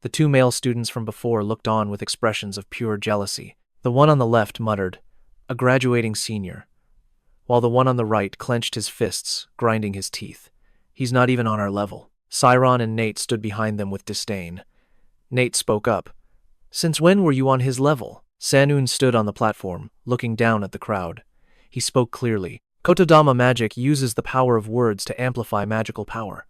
The two male students from before looked on with expressions of pure jealousy. The one on the left muttered, "A graduating senior," while the one on the right clenched his fists, grinding his teeth. "He's not even on our level." Siron and Nate stood behind them with disdain. Nate spoke up. "Since when were you on his level?" Sanun stood on the platform, looking down at the crowd. He spoke clearly. "Kotodama magic uses the power of words to amplify magical power.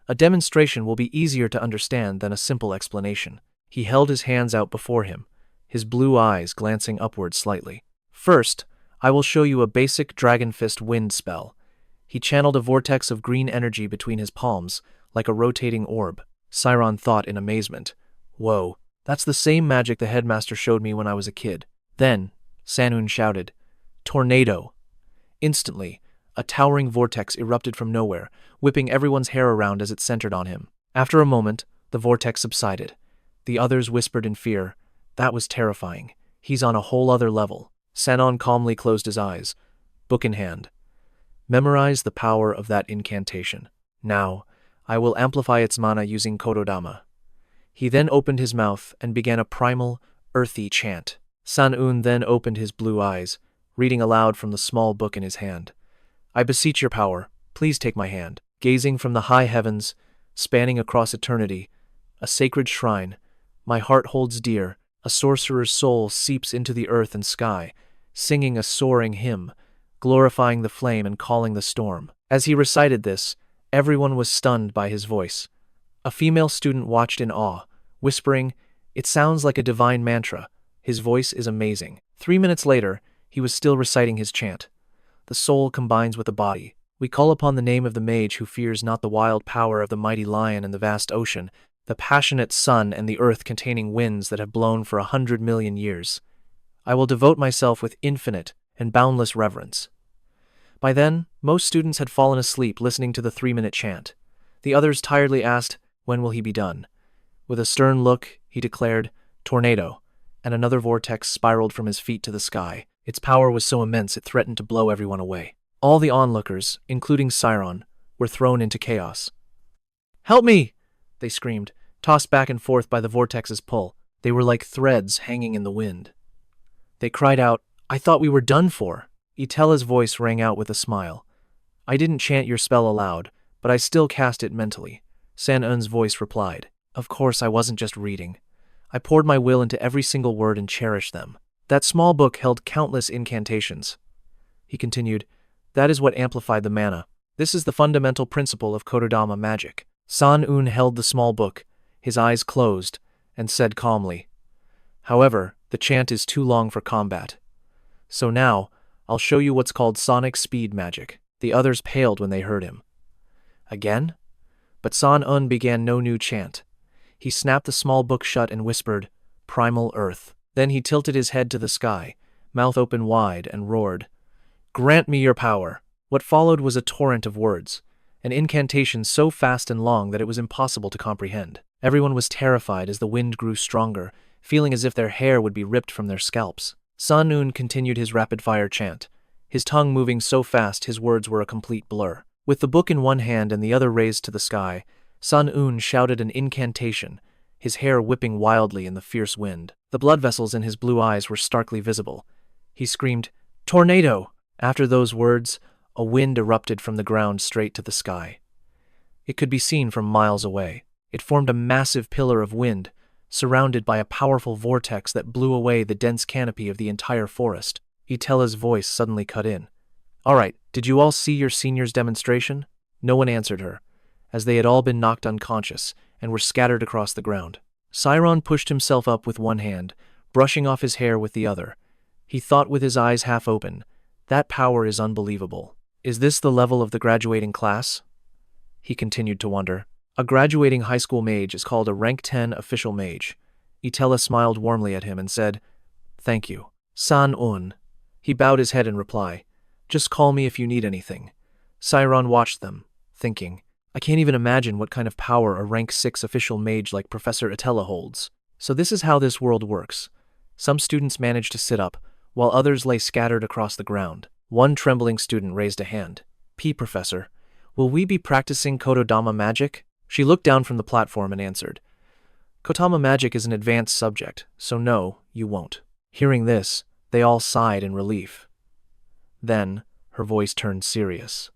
A demonstration will be easier to understand than a simple explanation." He held his hands out before him, his blue eyes glancing upward slightly. "First, I will show you a basic Dragon Fist wind spell." He channeled a vortex of green energy between his palms, like a rotating orb. Siron thought in amazement. "Whoa, that's the same magic the headmaster showed me when I was a kid." Then, Sanun shouted, "Tornado!" Instantly, a towering vortex erupted from nowhere, whipping everyone's hair around as it centered on him. After a moment, the vortex subsided. The others whispered in fear, "That was terrifying. He's on a whole other level." Sanon calmly closed his eyes, book in hand. "Memorize the power of that incantation. Now, I will amplify its mana using Kotodama." He then opened his mouth and began a primal, earthy chant. Sanun then opened his blue eyes, reading aloud from the small book in his hand. "I beseech your power, please take my hand." Gazing from the high heavens, spanning across eternity, a sacred shrine, my heart holds dear, a sorcerer's soul seeps into the earth and sky, singing a soaring hymn, glorifying the flame and calling the storm. As he recited this, everyone was stunned by his voice. A female student watched in awe, whispering, "It sounds like a divine mantra. His voice is amazing." 3 minutes later, he was still reciting his chant. "The soul combines with the body. We call upon the name of the mage who fears not the wild power of the mighty lion and the vast ocean, the passionate sun and the earth containing winds that have blown for 100 million years. I will devote myself with infinite and boundless reverence." By then, most students had fallen asleep listening to the 3-minute chant. The others tiredly asked, "When will he be done?" With a stern look, he declared, "Tornado," and another vortex spiraled from his feet to the sky. Its power was so immense it threatened to blow everyone away. All the onlookers, including Siron, were thrown into chaos. "Help me!" they screamed, tossed back and forth by the vortex's pull. They were like threads hanging in the wind. They cried out, "I thought we were done for." Itella's voice rang out with a smile. "I didn't chant your spell aloud, but I still cast it mentally." Sanun's voice replied, "Of course I wasn't just reading. I poured my will into every single word and cherished them." That small book held countless incantations. He continued, "That is what amplified the mana. This is the fundamental principle of Kotodama magic." Sanun held the small book, his eyes closed, and said calmly, "However, the chant is too long for combat. So now, I'll show you what's called sonic speed magic." The others paled when they heard him. "Again?" But Sanun began no new chant. He snapped the small book shut and whispered, "Primal Earth." Then he tilted his head to the sky, mouth open wide, and roared, "Grant me your power." What followed was a torrent of words, an incantation so fast and long that it was impossible to comprehend. Everyone was terrified as the wind grew stronger, feeling as if their hair would be ripped from their scalps. Sanun continued his rapid-fire chant, his tongue moving so fast his words were a complete blur. With the book in one hand and the other raised to the sky, Sanun shouted an incantation, his hair whipping wildly in the fierce wind. The blood vessels in his blue eyes were starkly visible. He screamed, "Tornado!" After those words, a wind erupted from the ground straight to the sky. It could be seen from miles away. It formed a massive pillar of wind, surrounded by a powerful vortex that blew away the dense canopy of the entire forest. Itella's voice suddenly cut in. "All right, did you all see your senior's demonstration?" No one answered her, as they had all been knocked unconscious and were scattered across the ground. Siron pushed himself up with one hand, brushing off his hair with the other. He thought with his eyes half open, "That power is unbelievable. Is this the level of the graduating class?" He continued to wonder. A graduating high school mage is called a rank 10 official mage. Itella smiled warmly at him and said, "Thank you." San-un. He bowed his head in reply. "Just call me if you need anything." Siron watched them, thinking, "I can't even imagine what kind of power a rank 6 official mage like Professor Itella holds." So this is how this world works. Some students manage to sit up, while others lay scattered across the ground. One trembling student raised a hand. "Professor, will we be practicing Kotodama magic?" She looked down from the platform and answered, Kotama magic is an advanced subject, so no, you won't. Hearing this, they all sighed in relief. Then, her voice turned serious.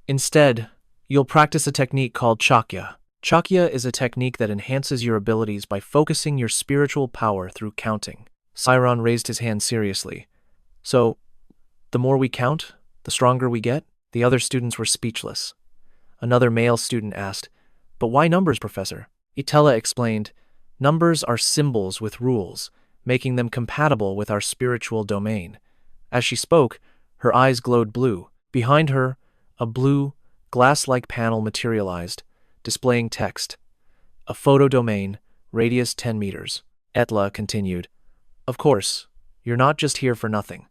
Instead, you'll practice a technique called Chakya. Chakya is a technique that enhances your abilities by focusing your spiritual power through counting. Siron raised his hand seriously. So, the more we count, the stronger we get? The other students were speechless. Another male student asked, "But why numbers, Professor?" Itella explained, "Numbers are symbols with rules, making them compatible with our spiritual domain." As she spoke, her eyes glowed blue. Behind her, a blue, glass-like panel materialized, displaying text. A photo domain, radius 10 meters. Etla continued, "Of course, you're not just here for nothing.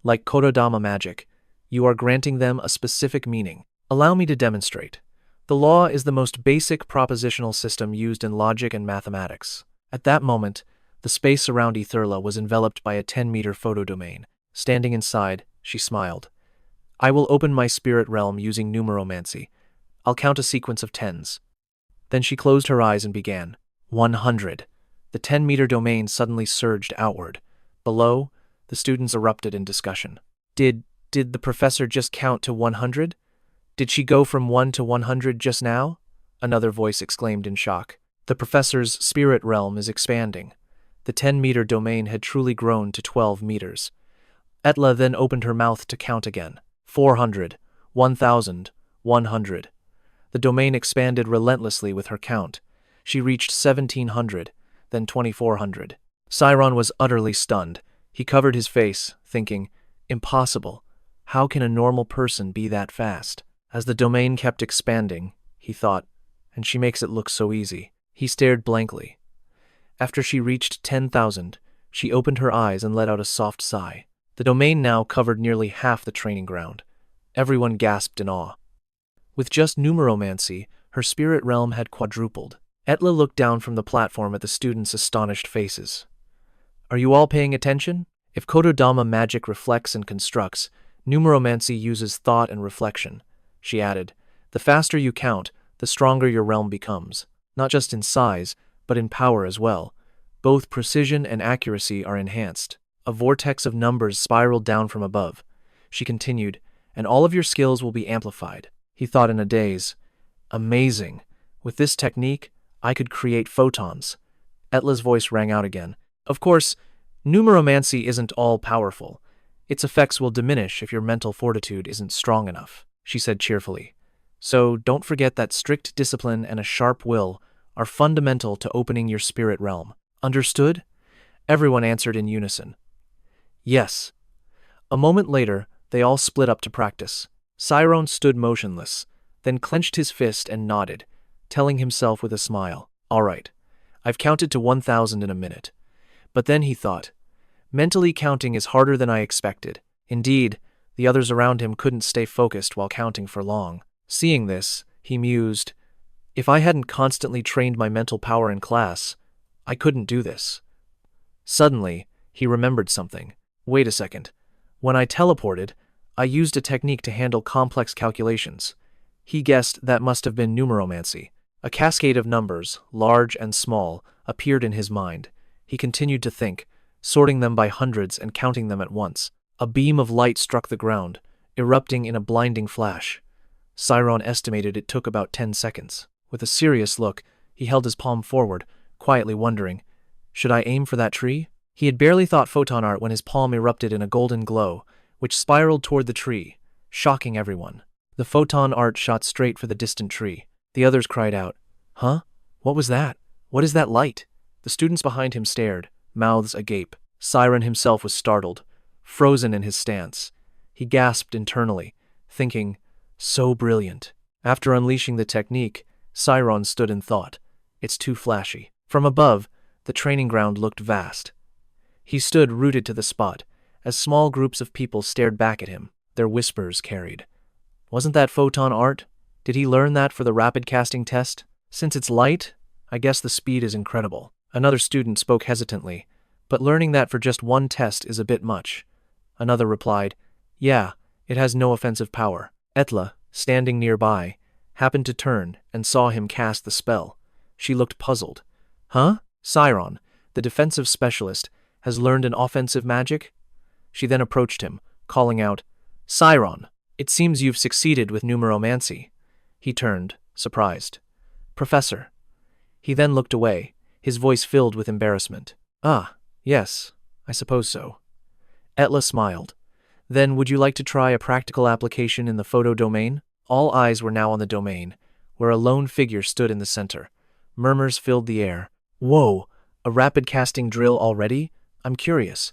Like Kododama magic, you are granting them a specific meaning. Allow me to demonstrate. The law is the most basic propositional system used in logic and mathematics." At that moment, the space around Etherla was enveloped by a 10-meter photodomain. Standing inside, she smiled. "I will open my spirit realm using numeromancy. I'll count a sequence of tens." Then she closed her eyes and began. 100. The 10-meter domain suddenly surged outward. Below, the students erupted in discussion. Did the professor just count to 100? Did she go from 1 to 100 just now? Another voice exclaimed in shock. The professor's spirit realm is expanding. The 10-meter domain had truly grown to 12 meters. Etla then opened her mouth to count again. 400, 1,000, 100. The domain expanded relentlessly with her count. She reached 1,700, then 2,400. Siron was utterly stunned. He covered his face, thinking, "Impossible. How can a normal person be that fast?" As the domain kept expanding, he thought, "And she makes it look so easy." He stared blankly. After she reached 10,000, she opened her eyes and let out a soft sigh. The domain now covered nearly half the training ground. Everyone gasped in awe. With just numeromancy, her spirit realm had quadrupled. Etla looked down from the platform at the students' astonished faces. "Are you all paying attention? If Kododama magic reflects and constructs, numeromancy uses thought and reflection," she added. "The faster you count, the stronger your realm becomes. Not just in size, but in power as well. Both precision and accuracy are enhanced." A vortex of numbers spiraled down from above. She continued, "And all of your skills will be amplified." He thought in a daze. "Amazing. With this technique, I could create photons." Etla's voice rang out again. "Of course, numeromancy isn't all-powerful. Its effects will diminish if your mental fortitude isn't strong enough," she said cheerfully. "So don't forget that strict discipline and a sharp will are fundamental to opening your spirit realm. Understood?" Everyone answered in unison. "Yes." A moment later, they all split up to practice. Siron stood motionless, then clenched his fist and nodded, telling himself with a smile, "All right, I've counted to 1,000 in a minute." But then he thought, "Mentally counting is harder than I expected." Indeed, the others around him couldn't stay focused while counting for long. Seeing this, he mused, "If I hadn't constantly trained my mental power in class, I couldn't do this." Suddenly, he remembered something. Wait a second. When I teleported, I used a technique to handle complex calculations. He guessed that must have been numeromancy. A cascade of numbers, large and small, appeared in his mind. He continued to think, sorting them by hundreds and counting them at once. A beam of light struck the ground, erupting in a blinding flash. Siron estimated it took about 10 seconds. With a serious look, he held his palm forward, quietly wondering, "Should I aim for that tree?" He had barely thought photon art when his palm erupted in a golden glow, which spiraled toward the tree, shocking everyone. The photon art shot straight for the distant tree. The others cried out, "Huh? What was that? What is that light?" The students behind him stared, mouths agape. Siron himself was startled, frozen in his stance. He gasped internally, thinking, "So brilliant." After unleashing the technique, Siron stood in thought. "It's too flashy." From above, the training ground looked vast. He stood rooted to the spot, as small groups of people stared back at him, their whispers carried. "Wasn't that photon art? Did he learn that for the rapid casting test? Since it's light, I guess the speed is incredible." Another student spoke hesitantly, "But learning that for just one test is a bit much." Another replied, "Yeah, it has no offensive power." Etla, standing nearby, happened to turn and saw him cast the spell. She looked puzzled. Huh? Siron, the defensive specialist, has learned an offensive magic? She then approached him, calling out, Siron, it seems you've succeeded with numeromancy. He turned, surprised. Professor. He then looked away, his voice filled with embarrassment. Ah, yes, I suppose so. Etla smiled. Then would you like to try a practical application in the photo domain? All eyes were now on the domain, where a lone figure stood in the center. Murmurs filled the air. Whoa, a rapid casting drill already? I'm curious.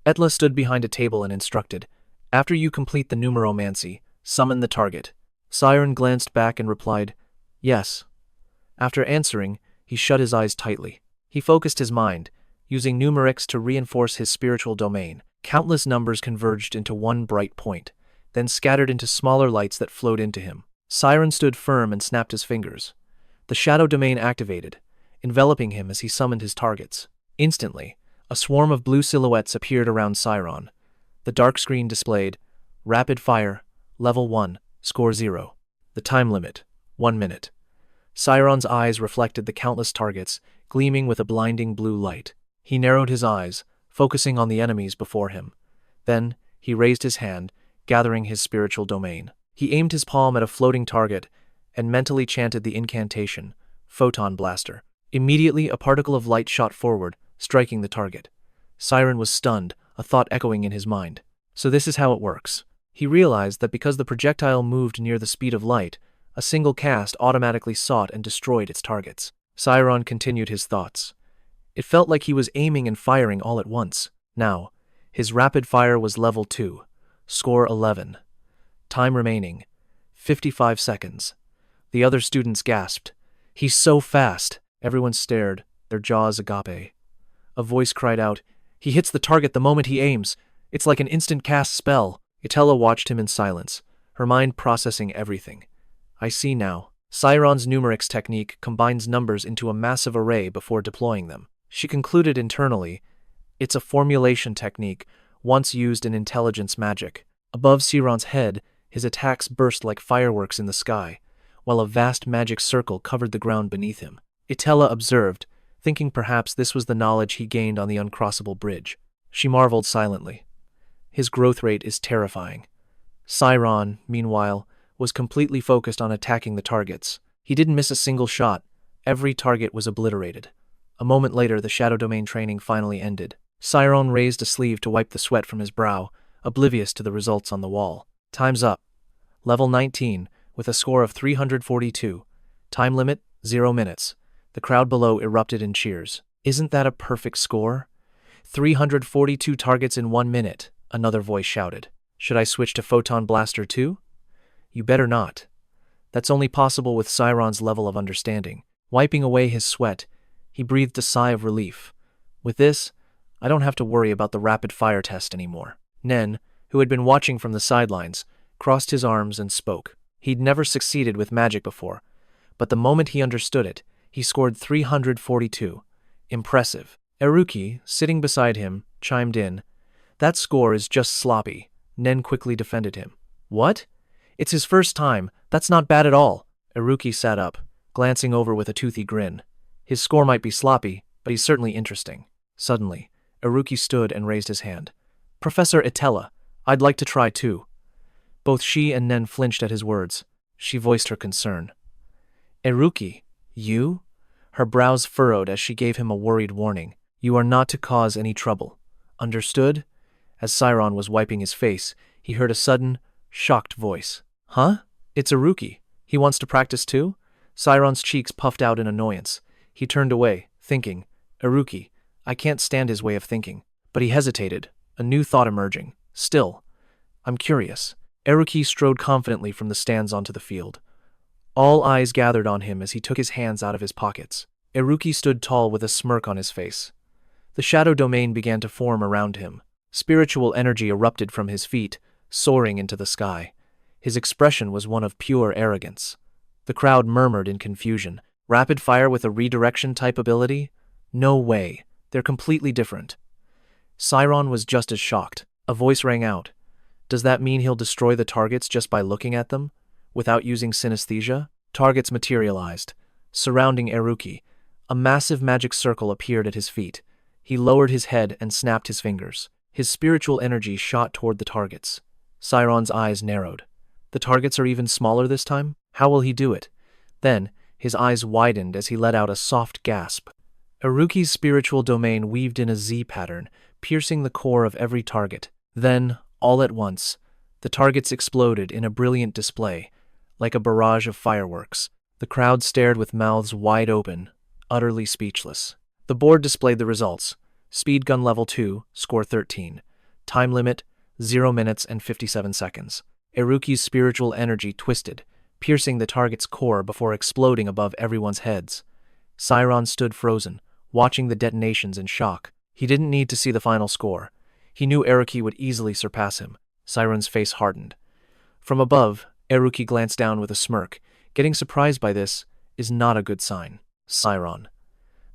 Etla stood behind a table and instructed. After you complete the numeromancy, summon the target. Siron glanced back and replied, Yes. After answering, he shut his eyes tightly. He focused his mind, using numerics to reinforce his spiritual domain. Countless numbers converged into one bright point, then scattered into smaller lights that flowed into him. Siron stood firm and snapped his fingers. The shadow domain activated, enveloping him as he summoned his targets. Instantly, a swarm of blue silhouettes appeared around Siron. The dark screen displayed, Rapid Fire, Level 1, Score 0. The time limit, 1 minute. Siron's eyes reflected the countless targets, gleaming with a blinding blue light. He narrowed his eyes, focusing on the enemies before him. Then, he raised his hand, gathering his spiritual domain. He aimed his palm at a floating target and mentally chanted the incantation, Photon Blaster. Immediately, a particle of light shot forward, striking the target. Siron was stunned, a thought echoing in his mind. So this is how it works. He realized that because the projectile moved near the speed of light, a single cast automatically sought and destroyed its targets. Siron continued his thoughts. It felt like he was aiming and firing all at once. Now, his rapid fire was level 2, score 11. Time remaining, 55 seconds. The other students gasped. He's so fast. Everyone stared, their jaws agape. A voice cried out, He hits the target the moment he aims. It's like an instant cast spell. Itella watched him in silence, her mind processing everything. I see now. Siron's numerics technique combines numbers into a massive array before deploying them. She concluded internally, it's a formulation technique once used in intelligence magic. Above Siron's head, his attacks burst like fireworks in the sky, while a vast magic circle covered the ground beneath him. Itella observed, thinking perhaps this was the knowledge he gained on the uncrossable bridge. She marveled silently. His growth rate is terrifying. Siron, meanwhile, was completely focused on attacking the targets. He didn't miss a single shot. Every target was obliterated. A moment later, the shadow domain training finally ended. Siron raised a sleeve to wipe the sweat from his brow, oblivious to the results on the wall. Time's up. Level 19, with a score of 342. Time limit, 0 minutes. The crowd below erupted in cheers. Isn't that a perfect score? 342 targets in 1 minute, another voice shouted. Should I switch to Photon Blaster too? You better not. That's only possible with Siron's level of understanding. Wiping away his sweat, he breathed a sigh of relief. With this, I don't have to worry about the rapid fire test anymore. Nen, who had been watching from the sidelines, crossed his arms and spoke. He'd never succeeded with magic before, but the moment he understood it, he scored 342. Impressive. Eruki, sitting beside him, chimed in. That score is just sloppy. Nen quickly defended him. What? It's his first time. That's not bad at all. Eruki sat up, glancing over with a toothy grin. His score might be sloppy, but he's certainly interesting. Suddenly, Eruki stood and raised his hand. Professor Itella, I'd like to try too. Both she and Nen flinched at his words. She voiced her concern. Eruki, you? Her brows furrowed as she gave him a worried warning. You are not to cause any trouble. Understood? As Siron was wiping his face, he heard a sudden, shocked voice. Huh? It's Eruki. He wants to practice too? Siron's cheeks puffed out in annoyance. He turned away, thinking, Eruki, I can't stand his way of thinking. But he hesitated, a new thought emerging. Still, I'm curious. Eruki strode confidently from the stands onto the field. All eyes gathered on him as he took his hands out of his pockets. Eruki stood tall with a smirk on his face. The shadow domain began to form around him. Spiritual energy erupted from his feet, soaring into the sky. His expression was one of pure arrogance. The crowd murmured in confusion. Rapid fire with a redirection type ability? No way. They're completely different. Siron was just as shocked. A voice rang out. Does that mean he'll destroy the targets just by looking at them? Without using synesthesia? Targets materialized, surrounding Eruki, A massive magic circle appeared at his feet. He lowered his head and snapped his fingers. His spiritual energy shot toward the targets. Siron's eyes narrowed. The targets are even smaller this time? How will he do it? Then, his eyes widened as he let out a soft gasp. Iruki's spiritual domain weaved in a Z pattern, piercing the core of every target. Then, all at once, the targets exploded in a brilliant display, like a barrage of fireworks. The crowd stared with mouths wide open, utterly speechless. The board displayed the results. Speed gun level 2, score 13. Time limit, 0 minutes and 57 seconds. Iruki's spiritual energy twisted, piercing the target's core before exploding above everyone's heads. Siron stood frozen, watching the detonations in shock. He didn't need to see the final score. He knew Iruki would easily surpass him. Siron's face hardened. From above, Iruki glanced down with a smirk. Getting surprised by this is not a good sign. Siron.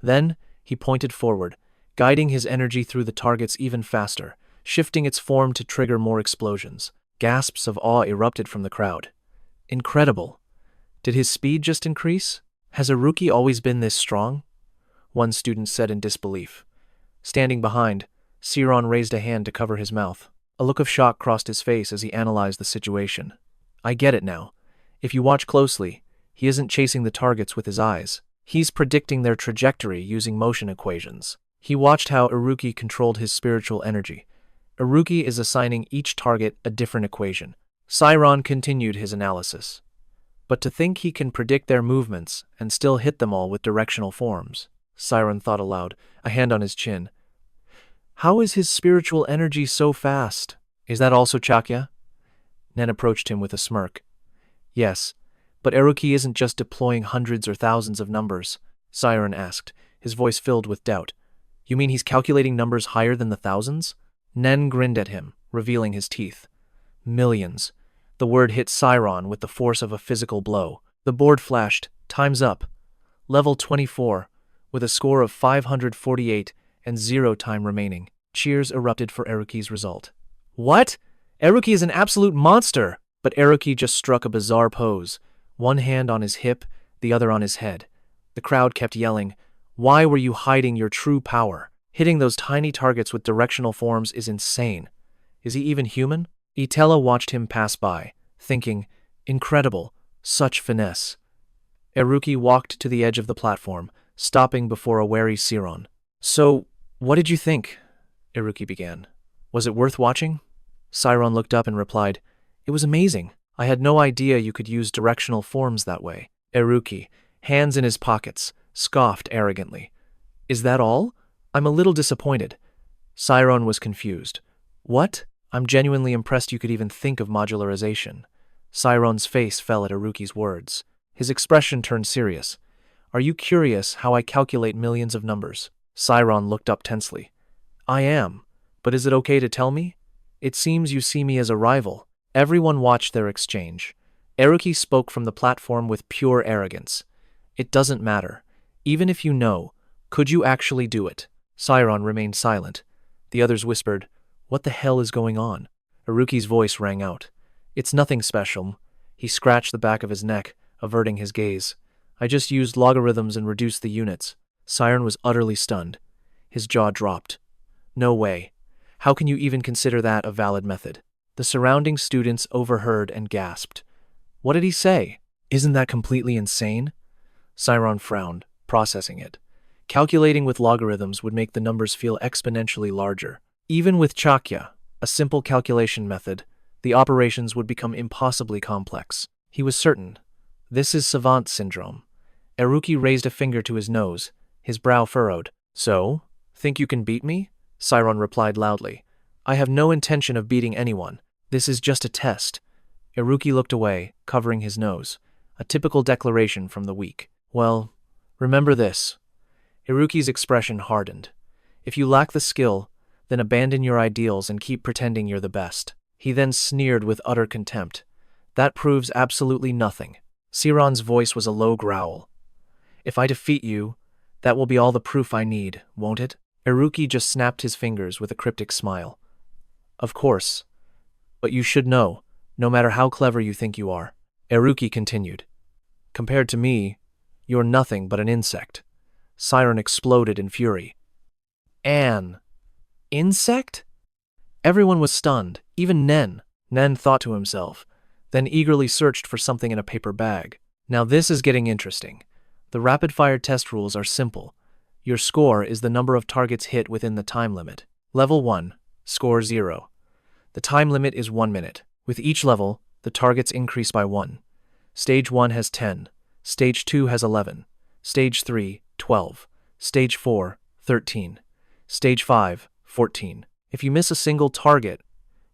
Then, he pointed forward, guiding his energy through the targets even faster, shifting its form to trigger more explosions. Gasps of awe erupted from the crowd. Incredible. Did his speed just increase? Has Iruki always been this strong? One student said in disbelief. Standing behind, Siron raised a hand to cover his mouth. A look of shock crossed his face as he analyzed the situation. I get it now. If you watch closely, he isn't chasing the targets with his eyes. He's predicting their trajectory using motion equations. He watched how Iruki controlled his spiritual energy. Iruki is assigning each target a different equation. Siron continued his analysis. But to think he can predict their movements and still hit them all with directional forms. Siron thought aloud, a hand on his chin. How is his spiritual energy so fast? Is that also Chakya? Nen approached him with a smirk. Yes, but Iruki isn't just deploying hundreds or thousands of numbers, Siron asked, his voice filled with doubt. You mean he's calculating numbers higher than the thousands? Nen grinned at him, revealing his teeth. Millions. The word hit Siron with the force of a physical blow. The board flashed. Time's up. Level 24, with a score of 548 and 0 time remaining. Cheers erupted for Iruki's result. What? Iruki is an absolute monster! But Iruki just struck a bizarre pose, one hand on his hip, the other on his head. The crowd kept yelling, Why were you hiding your true power? Hitting those tiny targets with directional forms is insane. Is he even human? Itella watched him pass by, thinking, Incredible, such finesse. Iruki walked to the edge of the platform, stopping before a wary Siron. So, what did you think? Iruki began. Was it worth watching? Siron looked up and replied, It was amazing. I had no idea you could use directional forms that way. Iruki, hands in his pockets, scoffed arrogantly. Is that all? I'm a little disappointed. Siron was confused. What? I'm genuinely impressed you could even think of modularization. Siron's face fell at Iruki's words. His expression turned serious. Are you curious how I calculate millions of numbers? Siron looked up tensely. I am, but is it okay to tell me? It seems you see me as a rival. Everyone watched their exchange. Iruki spoke from the platform with pure arrogance. It doesn't matter. Even if you know, could you actually do it? Siron remained silent. The others whispered, What the hell is going on? Iruki's voice rang out. It's nothing special. He scratched the back of his neck, averting his gaze. I just used logarithms and reduced the units. Siron was utterly stunned. His jaw dropped. No way. How can you even consider that a valid method? The surrounding students overheard and gasped. What did he say? Isn't that completely insane? Siron frowned, processing it. Calculating with logarithms would make the numbers feel exponentially larger. Even with Chakya, a simple calculation method, the operations would become impossibly complex. He was certain. This is savant syndrome. Iruki raised a finger to his nose, his brow furrowed. So, think you can beat me? Siron replied loudly. I have no intention of beating anyone. This is just a test. Iruki looked away, covering his nose. A typical declaration from the weak. Well, remember this. Iruki's expression hardened. If you lack the skill, then abandon your ideals and keep pretending you're the best. He then sneered with utter contempt. That proves absolutely nothing. Siron's voice was a low growl. If I defeat you, that will be all the proof I need, won't it? Iruki just snapped his fingers with a cryptic smile. Of course. But you should know, no matter how clever you think you are. Iruki continued. Compared to me, you're nothing but an insect. Siron exploded in fury. An insect? Everyone was stunned, even Nen. Nen thought to himself, then eagerly searched for something in a paper bag. Now this is getting interesting. The rapid-fire test rules are simple. Your score is the number of targets hit within the time limit. Level 1, score 0. The time limit is 1 minute. With each level, the targets increase by 1. Stage 1 has 10. Stage 2 has 11. Stage 3, 12. Stage 4, 13. Stage 5, 14. If you miss a single target,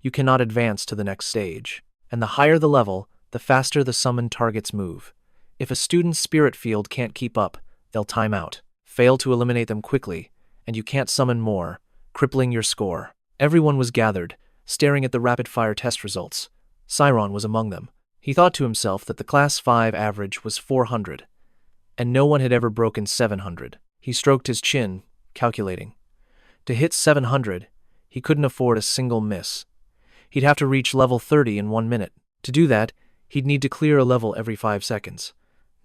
you cannot advance to the next stage. And the higher the level, the faster the summoned targets move. If a student's spirit field can't keep up, they'll time out. Fail to eliminate them quickly, and you can't summon more, crippling your score. Everyone was gathered, staring at the rapid-fire test results. Siron was among them. He thought to himself that the Class 5 average was 400, and no one had ever broken 700. He stroked his chin, calculating. To hit 700, he couldn't afford a single miss. He'd have to reach level 30 in 1 minute. To do that, he'd need to clear a level every 5 seconds.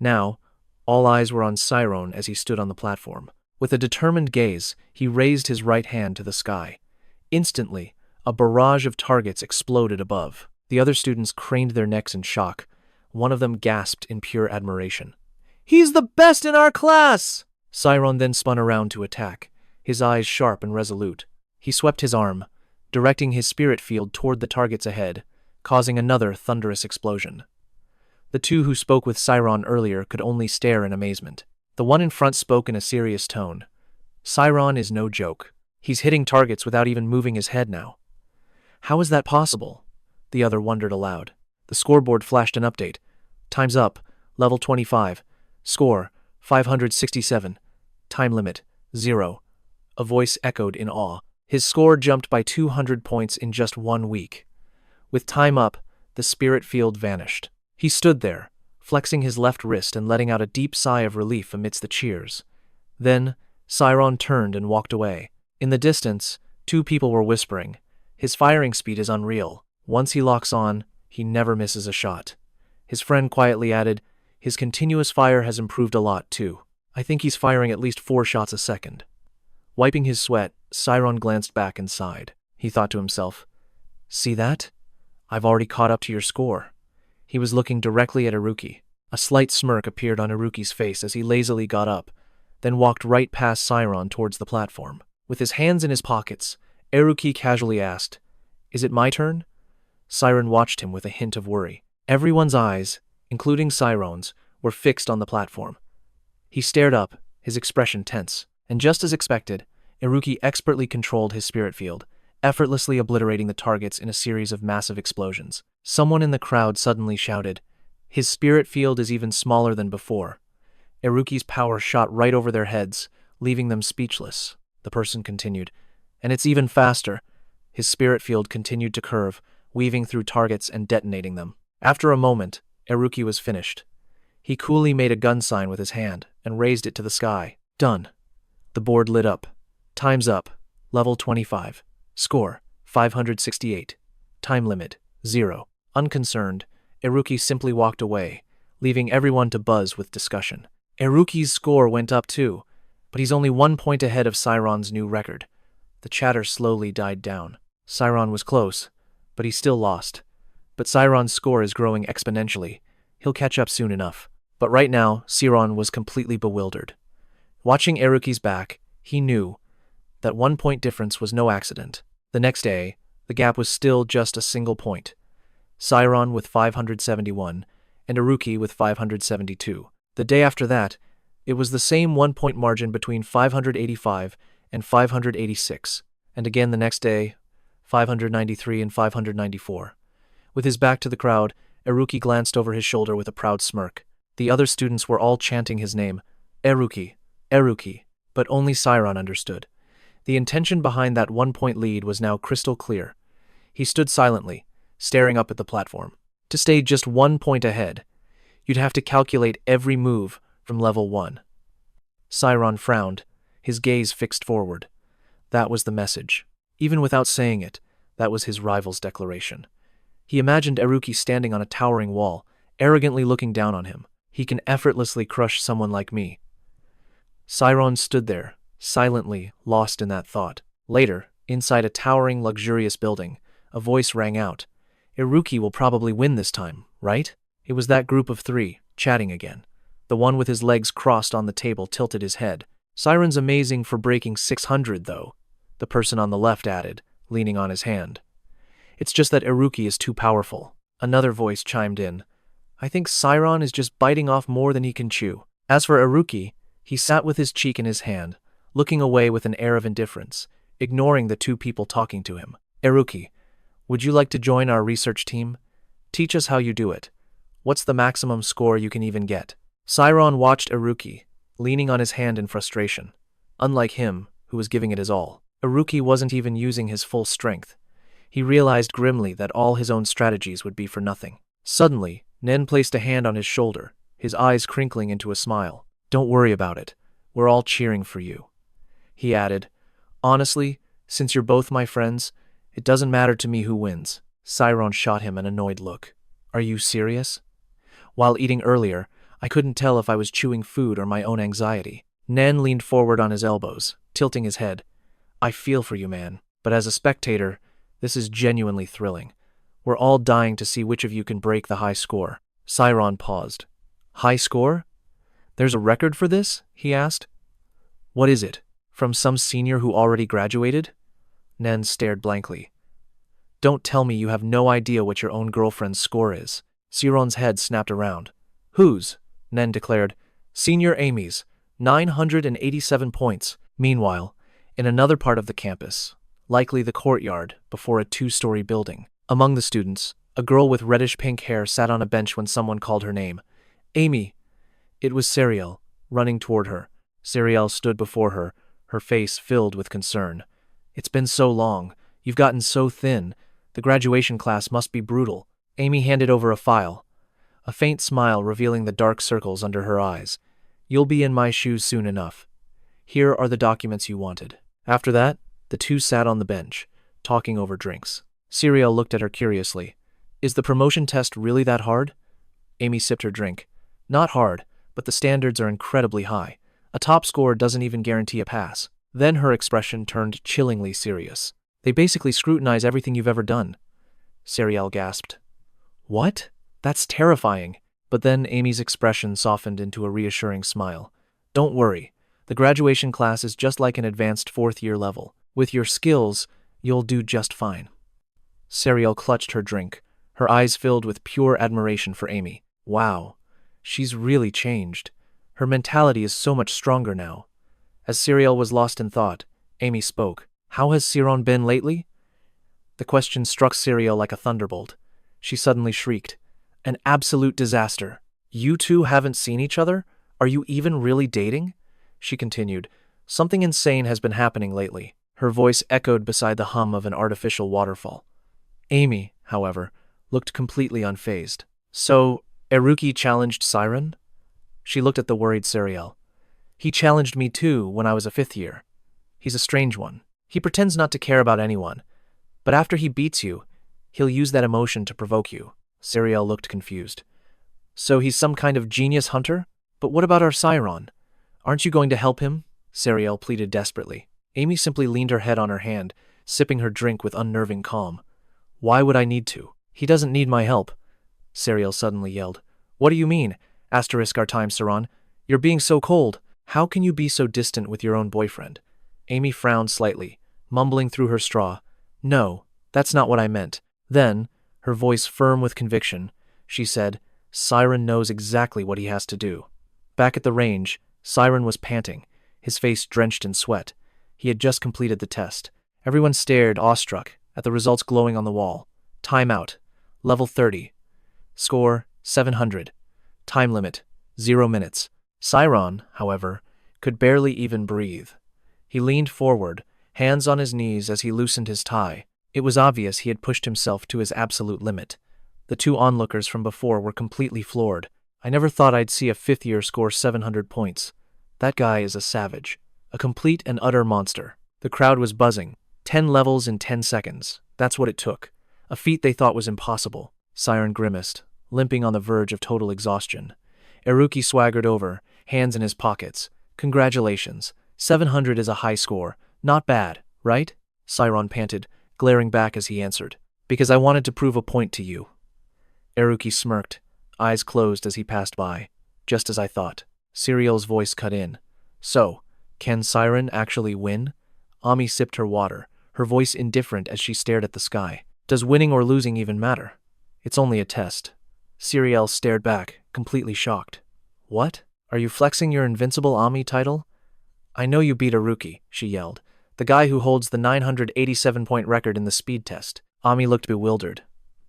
Now, all eyes were on Siron as he stood on the platform. With a determined gaze, he raised his right hand to the sky. Instantly, a barrage of targets exploded above. The other students craned their necks in shock. One of them gasped in pure admiration. "He's the best in our class!" Siron then spun around to attack, his eyes sharp and resolute. He swept his arm, directing his spirit field toward the targets ahead, causing another thunderous explosion. The two who spoke with Siron earlier could only stare in amazement. The one in front spoke in a serious tone. "Siron is no joke. He's hitting targets without even moving his head now." "How is that possible?" the other wondered aloud. The scoreboard flashed an update. "Time's up. Level 25. Score, 567. Time limit, 0. A voice echoed in awe. His score jumped by 200 points in just 1 week. With time up, the spirit field vanished. He stood there, flexing his left wrist and letting out a deep sigh of relief amidst the cheers. Then, Siron turned and walked away. In the distance, 2 people were whispering. "His firing speed is unreal. Once he locks on, he never misses a shot." His friend quietly added, "His continuous fire has improved a lot, too. I think he's firing at least 4 shots a second." Wiping his sweat, Siron glanced back and sighed. He thought to himself, "See that? I've already caught up to your score." He was looking directly at Iruki. A slight smirk appeared on Iruki's face as he lazily got up, then walked right past Siron towards the platform. With his hands in his pockets, Iruki casually asked, "Is it my turn?" Siron watched him with a hint of worry. Everyone's eyes, including Siron's, were fixed on the platform. He stared up, his expression tense, and just as expected, Iruki expertly controlled his spirit field, effortlessly obliterating the targets in a series of massive explosions. Someone in the crowd suddenly shouted, "His spirit field is even smaller than before." Iruki's power shot right over their heads, leaving them speechless. The person continued, "And it's even faster." His spirit field continued to curve, weaving through targets and detonating them. After a moment, Iruki was finished. He coolly made a gun sign with his hand and raised it to the sky. "Done." The board lit up. "Time's up. Level 25. Score, 568. Time limit, 0. Unconcerned, Iruki simply walked away, leaving everyone to buzz with discussion. Iruki's score went up too, but he's only 1 point ahead of Siron's new record. The chatter slowly died down. Siron was close, but he still lost. But Siron's score is growing exponentially. He'll catch up soon enough. But right now, Siron was completely bewildered. Watching Iruki's back, he knew that 1 point difference was no accident. The next day, the gap was still just a single point. Siron with 571, and Iruki with 572. The day after that, it was the same 1 point margin between 585 and 586, and again the next day, 593 and 594. With his back to the crowd, Iruki glanced over his shoulder with a proud smirk. The other students were all chanting his name, "Iruki, Iruki," but only Siron understood. The intention behind that 1 point lead was now crystal clear. He stood silently, staring up at the platform. To stay just 1 point ahead, you'd have to calculate every move from level 1. Siron frowned, his gaze fixed forward. That was the message. Even without saying it, that was his rival's declaration. He imagined Iruki standing on a towering wall, arrogantly looking down on him. "He can effortlessly crush someone like me." Siron stood there, silently lost in that thought. Later, inside a towering, luxurious building, a voice rang out. Iruki will probably win this time, right? It was that group of three, chatting again. The one with his legs crossed on the table tilted his head. Siron's amazing for breaking 600, though, the person on the left added, leaning on his hand. It's just that Iruki is too powerful. Another voice chimed in. I think Siron is just biting off more than he can chew. As for Iruki, he sat with his cheek in his hand, looking away with an air of indifference, ignoring the two people talking to him. Iruki, would you like to join our research team? Teach us how you do it. What's the maximum score you can even get? Siron watched Iruki, leaning on his hand in frustration. Unlike him, who was giving it his all, Iruki wasn't even using his full strength. He realized grimly that all his own strategies would be for nothing. Suddenly, Nen placed a hand on his shoulder, his eyes crinkling into a smile. Don't worry about it. We're all cheering for you. He added, honestly, since you're both my friends, it doesn't matter to me who wins. Siron shot him an annoyed look. Are you serious? While eating earlier, I couldn't tell if I was chewing food or my own anxiety. Nen leaned forward on his elbows, tilting his head. I feel for you, man, but as a spectator, this is genuinely thrilling. We're all dying to see which of you can break the high score. Siron paused. High score? There's a record for this? He asked. What is it? From some senior who already graduated? Nen stared blankly. Don't tell me you have no idea what your own girlfriend's score is. Siron's head snapped around. Whose? Nen declared. Senior Amy's. 987 points. Meanwhile, in another part of the campus, likely the courtyard before a 2-story building, among the students, a girl with reddish-pink hair sat on a bench when someone called her name. Amy. It was Serial, running toward her. Serial stood before her, her face filled with concern. It's been so long. You've gotten so thin. The graduation class must be brutal. Amy handed over a file, a faint smile revealing the dark circles under her eyes. You'll be in my shoes soon enough. Here are the documents you wanted. After that, the two sat on the bench, talking over drinks. Serial looked at her curiously. Is the promotion test really that hard? Amy sipped her drink. Not hard, but the standards are incredibly high. A top score doesn't even guarantee a pass. Then her expression turned chillingly serious. They basically scrutinize everything you've ever done. Serial gasped. What? That's terrifying. But then Amy's expression softened into a reassuring smile. Don't worry. The graduation class is just like an advanced 4th-year level. With your skills, you'll do just fine. Serial clutched her drink, her eyes filled with pure admiration for Amy. Wow. She's really changed. Her mentality is so much stronger now. As Serial was lost in thought, Amy spoke. How has Siron been lately? The question struck Serial like a thunderbolt. She suddenly shrieked. An absolute disaster. You two haven't seen each other? Are you even really dating? She continued. Something insane has been happening lately. Her voice echoed beside the hum of an artificial waterfall. Amy, however, looked completely unfazed. So, Iruki challenged Siron? She looked at the worried Serial. He challenged me too when I was a 5th year. He's a strange one. He pretends not to care about anyone. But after he beats you, he'll use that emotion to provoke you. Serial looked confused. So he's some kind of genius hunter? But what about our Siron? Aren't you going to help him? Serial pleaded desperately. Amy simply leaned her head on her hand, sipping her drink with unnerving calm. Why would I need to? He doesn't need my help. Serial suddenly yelled. What do you mean? Asterisk our time, Siron. You're being so cold. How can you be so distant with your own boyfriend? Amy frowned slightly, mumbling through her straw. No, that's not what I meant. Then, her voice firm with conviction, she said, Siron knows exactly what he has to do. Back at the range, Siron was panting, his face drenched in sweat. He had just completed the test. Everyone stared, awestruck, at the results glowing on the wall. Timeout. Level 30. Score, 700. Time limit, 0 minutes. Siron, however, could barely even breathe. He leaned forward, hands on his knees as he loosened his tie. It was obvious he had pushed himself to his absolute limit. The two onlookers from before were completely floored. I never thought I'd see a 5th-year score 700 points. That guy is a savage. A complete and utter monster. The crowd was buzzing. 10 levels in 10 seconds. That's what it took. A feat they thought was impossible. Siron grimaced, limping on the verge of total exhaustion. Iruki swaggered over, hands in his pockets, Congratulations. 700 is a high score. Not bad, right? Siron panted, glaring back as he answered. Because I wanted to prove a point to you. Eruki smirked, eyes closed as he passed by. Just as I thought. Siriel's voice cut in. So, can Siren actually win? Ami sipped her water, her voice indifferent as she stared at the sky. Does winning or losing even matter? It's only a test. Siriel stared back, completely shocked. What? Are you flexing your invincible Ami title? I know you beat Eruki, she yelled. The guy who holds the 987-point record in the speed test. Ami looked bewildered.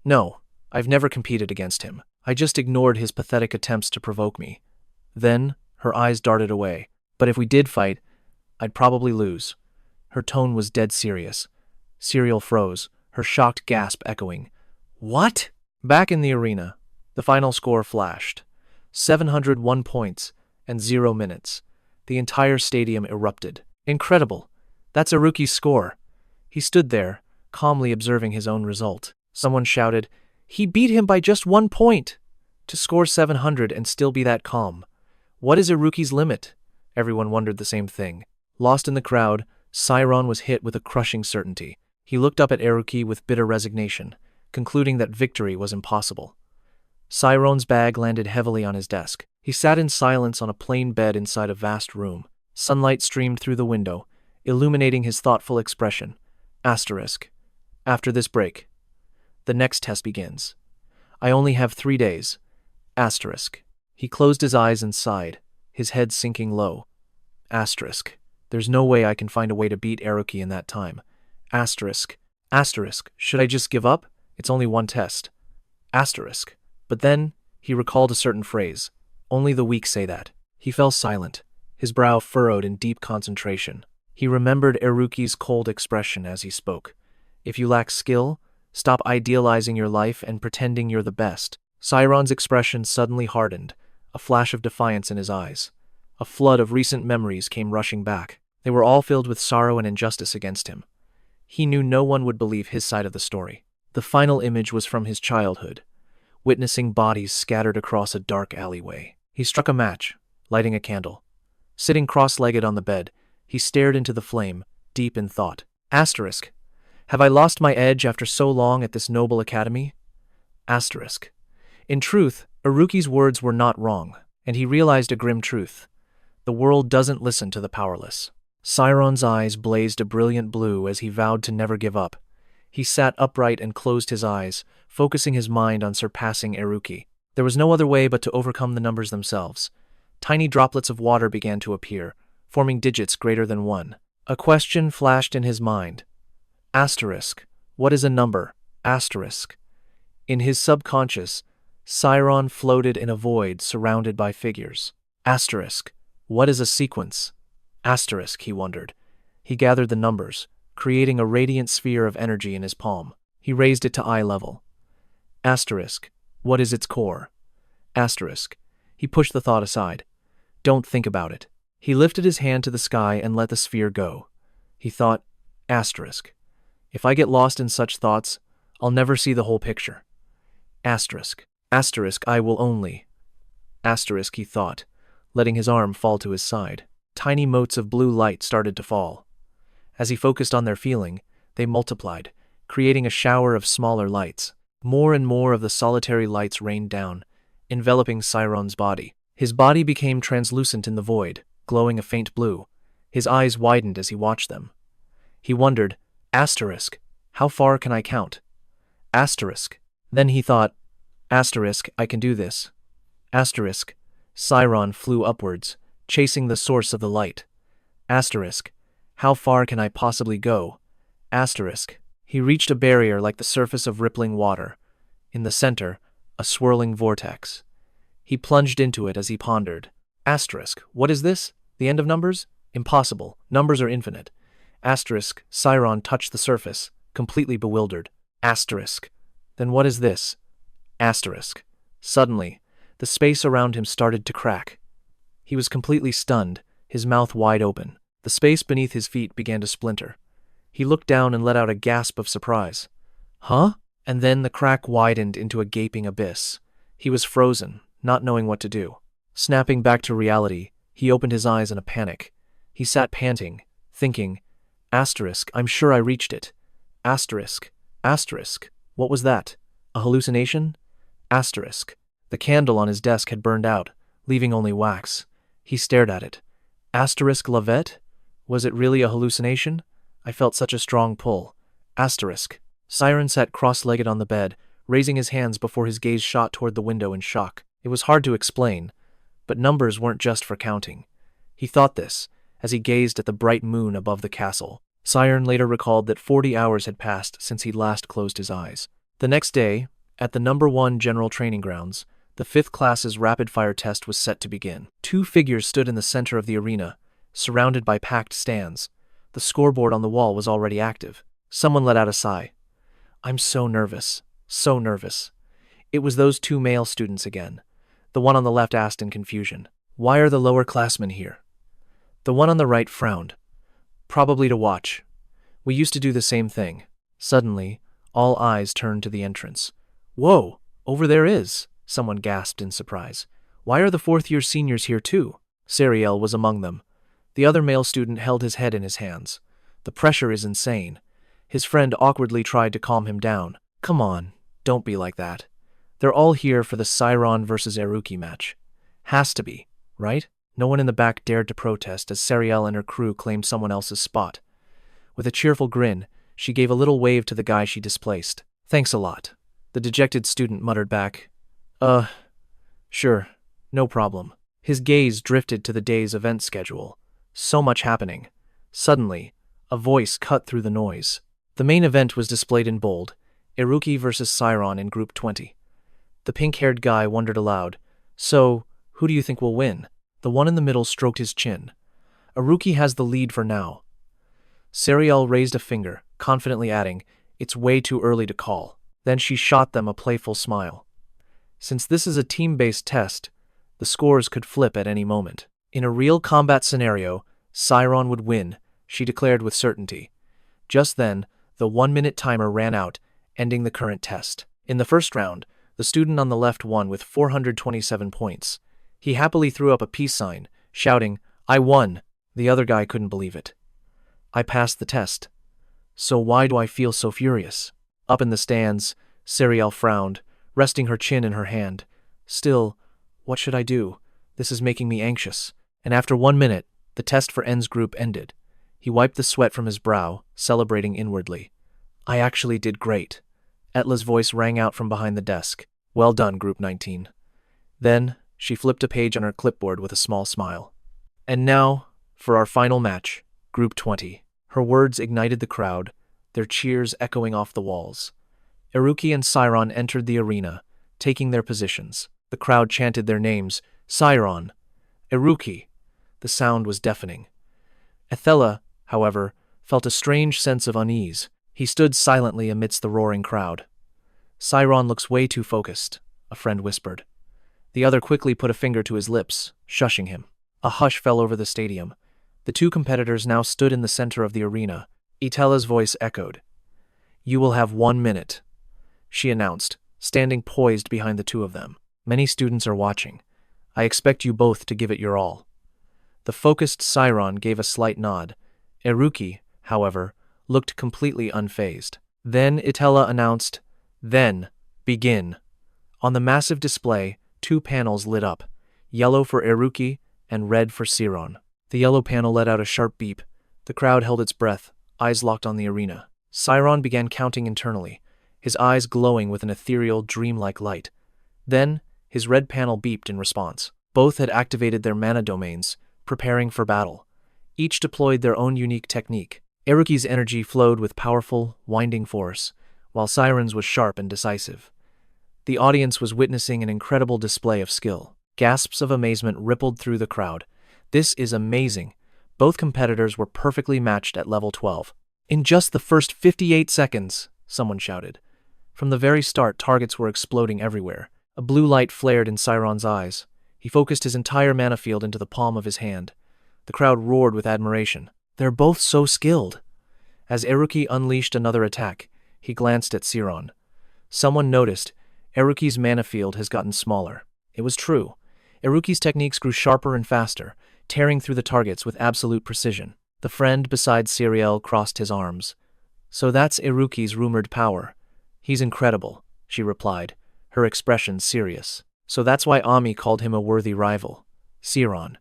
No, I've never competed against him. I just ignored his pathetic attempts to provoke me. Then, her eyes darted away. But if we did fight, I'd probably lose. Her tone was dead serious. Siriel froze, her shocked gasp echoing. What? Back in the arena, the final score flashed. 701 points and 0 minutes. The entire stadium erupted. Incredible. That's Eruki's score. He stood there, calmly observing his own result. Someone shouted, He beat him by just 1 point! To score 700 and still be that calm. What is Eruki's limit? Everyone wondered the same thing. Lost in the crowd, Siron was hit with a crushing certainty. He looked up at Eruki with bitter resignation, concluding that victory was impossible. Siron's bag landed heavily on his desk. He sat in silence on a plain bed inside a vast room. Sunlight streamed through the window, illuminating his thoughtful expression. Asterisk. After this break, the next test begins. I only have 3 days. Asterisk. He closed his eyes and sighed, his head sinking low. Asterisk. There's no way I can find a way to beat Eruki in that time. Asterisk. Asterisk. Should I just give up? It's only 1 test. Asterisk. But then, he recalled a certain phrase. Only the weak say that. He fell silent, his brow furrowed in deep concentration. He remembered Eruki's cold expression as he spoke. If you lack skill, stop idealizing your life and pretending you're the best. Siron's expression suddenly hardened, a flash of defiance in his eyes. A flood of recent memories came rushing back. They were all filled with sorrow and injustice against him. He knew no one would believe his side of the story. The final image was from his childhood, witnessing bodies scattered across a dark alleyway. He struck a match, lighting a candle. Sitting cross-legged on the bed, he stared into the flame, deep in thought. Asterisk. Have I lost my edge after so long at this noble academy? Asterisk. In truth, Eruki's words were not wrong, and he realized a grim truth. The world doesn't listen to the powerless. Siron's eyes blazed a brilliant blue as he vowed to never give up. He sat upright and closed his eyes, focusing his mind on surpassing Eruki. There was no other way but to overcome the numbers themselves. Tiny droplets of water began to appear, forming digits greater than 1. A question flashed in his mind. Asterisk. What is a number? Asterisk. In his subconscious, Siron floated in a void surrounded by figures. Asterisk. What is a sequence? Asterisk, he wondered. He gathered the numbers, creating a radiant sphere of energy in his palm. He raised it to eye level. Asterisk. What is its core? Asterisk. He pushed the thought aside. Don't think about it. He lifted his hand to the sky and let the sphere go. He thought, asterisk. If I get lost in such thoughts, I'll never see the whole picture. Asterisk. Asterisk, I will only. Asterisk, he thought, letting his arm fall to his side. Tiny motes of blue light started to fall. As he focused on their feeling, they multiplied, creating a shower of smaller lights. More and more of the solitary lights rained down, enveloping Siron's body. His body became translucent in the void, glowing a faint blue. His eyes widened as he watched them. He wondered, asterisk, how far can I count? Asterisk. Then he thought, asterisk, I can do this. Asterisk. Siron flew upwards, chasing the source of the light. Asterisk. How far can I possibly go? Asterisk. He reached a barrier like the surface of rippling water. In the center, a swirling vortex. He plunged into it as he pondered. Asterisk. What is this? The end of numbers? Impossible. Numbers are infinite. Asterisk. Siron touched the surface, completely bewildered. Asterisk. Then what is this? Asterisk. Suddenly, the space around him started to crack. He was completely stunned, his mouth wide open. The space beneath his feet began to splinter. He looked down and let out a gasp of surprise. Huh? And then the crack widened into a gaping abyss. He was frozen, not knowing what to do. Snapping back to reality, He opened his eyes in a panic. He sat panting, thinking, asterisk, I'm sure I reached it. Asterisk, asterisk, what was that? A hallucination? Asterisk. The candle on his desk had burned out, leaving only wax. He stared at it. Asterisk Lavette? Was it really a hallucination? I felt such a strong pull. Asterisk. Siron sat cross-legged on the bed, raising his hands before his gaze shot toward the window in shock. It was hard to explain, but numbers weren't just for counting. He thought this, as he gazed at the bright moon above the castle. Siron later recalled that 40 hours had passed since he'd last closed his eyes. The next day, at the No. 1 General Training Grounds, the 5th class's rapid-fire test was set to begin. 2 figures stood in the center of the arena, surrounded by packed stands. The scoreboard on the wall was already active. Someone let out a sigh. I'm so nervous. So nervous. It was those 2 male students again. The one on the left asked in confusion, "Why are the lower classmen here?" The one on the right frowned. "Probably to watch. We used to do the same thing." Suddenly, all eyes turned to the entrance. "Whoa, over there is," someone gasped in surprise. "Why are the 4th-year seniors here too?" Sariel was among them. The other male student held his head in his hands. "The pressure is insane." His friend awkwardly tried to calm him down. "Come on, don't be like that. They're all here for the Siron versus Eruki match. Has to be, right?" No one in the back dared to protest as Sariel and her crew claimed someone else's spot. With a cheerful grin, she gave a little wave to the guy she displaced. "Thanks a lot." The dejected student muttered back, Sure, no problem." His gaze drifted to the day's event schedule. So much happening. Suddenly, a voice cut through the noise. The main event was displayed in bold, Eruki versus Siron in Group 20. The pink-haired guy wondered aloud, "So, who do you think will win?" The one in the middle stroked his chin. "Eruki has the lead for now." Sariel raised a finger, confidently adding, "It's way too early to call." Then she shot them a playful smile. Since this is a team-based test, the scores could flip at any moment. In a real combat scenario, Siron would win, she declared with certainty. Just then, the 1-minute timer ran out, ending the current test. In the first round, the student on the left won with 427 points. He happily threw up a peace sign, shouting, "I won!" The other guy couldn't believe it. "I passed the test. So why do I feel so furious?" Up in the stands, Sariel frowned, resting her chin in her hand. "Still, what should I do? This is making me anxious." And after 1 minute, the test for N's group ended. He wiped the sweat from his brow, celebrating inwardly. "I actually did great." Etla's voice rang out from behind the desk. "Well done, Group 19. Then, she flipped a page on her clipboard with a small smile. "And now, for our final match, Group 20. Her words ignited the crowd, their cheers echoing off the walls. Eruki and Siron entered the arena, taking their positions. The crowd chanted their names, "Siron! Eruki!" The sound was deafening. Ethela, however, felt a strange sense of unease. He stood silently amidst the roaring crowd. "Siron looks way too focused," a friend whispered. The other quickly put a finger to his lips, shushing him. A hush fell over the stadium. The 2 competitors now stood in the center of the arena. Etela's voice echoed. "You will have 1 minute," she announced, standing poised behind the 2 of them. "Many students are watching. I expect you both to give it your all." The focused Siron gave a slight nod. Eruki, however, looked completely unfazed. Then Etela announced, "Then, begin." On the massive display, 2 panels lit up, yellow for Eruki and red for Siron. The yellow panel let out a sharp beep. The crowd held its breath, eyes locked on the arena. Siron began counting internally, his eyes glowing with an ethereal, dreamlike light. Then, his red panel beeped in response. Both had activated their mana domains, preparing for battle. Each deployed their own unique technique. Eruki's energy flowed with powerful, winding force, while Siron's was sharp and decisive. The audience was witnessing an incredible display of skill. Gasps of amazement rippled through the crowd. "This is amazing." Both competitors were perfectly matched at level 12. "In just the first 58 seconds, someone shouted. From the very start, targets were exploding everywhere. A blue light flared in Siron's eyes. He focused his entire mana field into the palm of his hand. The crowd roared with admiration. "They're both so skilled." As Eruki unleashed another attack, he glanced at Siron. Someone noticed, Eruki's mana field has gotten smaller. It was true. Eruki's techniques grew sharper and faster, tearing through the targets with absolute precision. The friend beside Siriel crossed his arms. "So that's Iruki's rumored power. He's incredible," she replied, her expression serious. "So that's why Ami called him a worthy rival." Siron.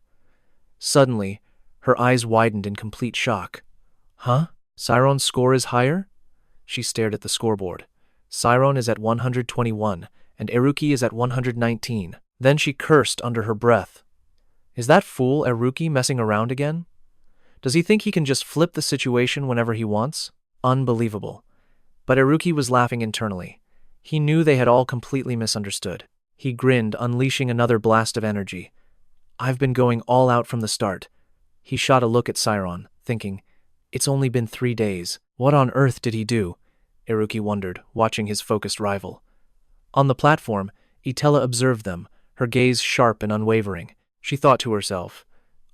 Suddenly, her eyes widened in complete shock. "Huh? Siron's score is higher?" She stared at the scoreboard. Siron is at 121, and Iruki is at 119. Then she cursed under her breath. Is that fool Iruki messing around again? Does he think he can just flip the situation whenever he wants? Unbelievable. But Iruki was laughing internally. He knew they had all completely misunderstood. He grinned, unleashing another blast of energy. "I've been going all out from the start." He shot a look at Siron, thinking, it's only been 3 days. What on earth did he do? Iruki wondered, watching his focused rival. On the platform, Itella observed them, her gaze sharp and unwavering. She thought to herself,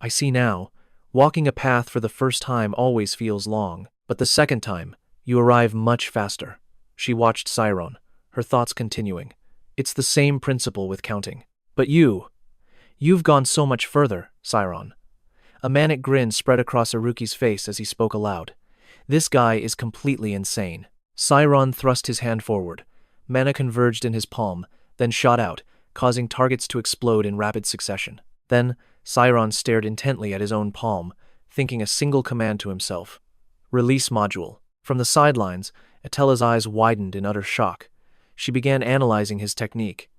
I see now, walking a path for the first time always feels long, but the second time, you arrive much faster. She watched Siron, her thoughts continuing. It's the same principle with counting. But you've gone so much further, Siron. A manic grin spread across Iruki's face as he spoke aloud. This guy is completely insane. Siron thrust his hand forward. Mana converged in his palm, then shot out, causing targets to explode in rapid succession. Then, Siron stared intently at his own palm, thinking a single command to himself. Release module. From the sidelines, Atella's eyes widened in utter shock. She began analyzing his technique.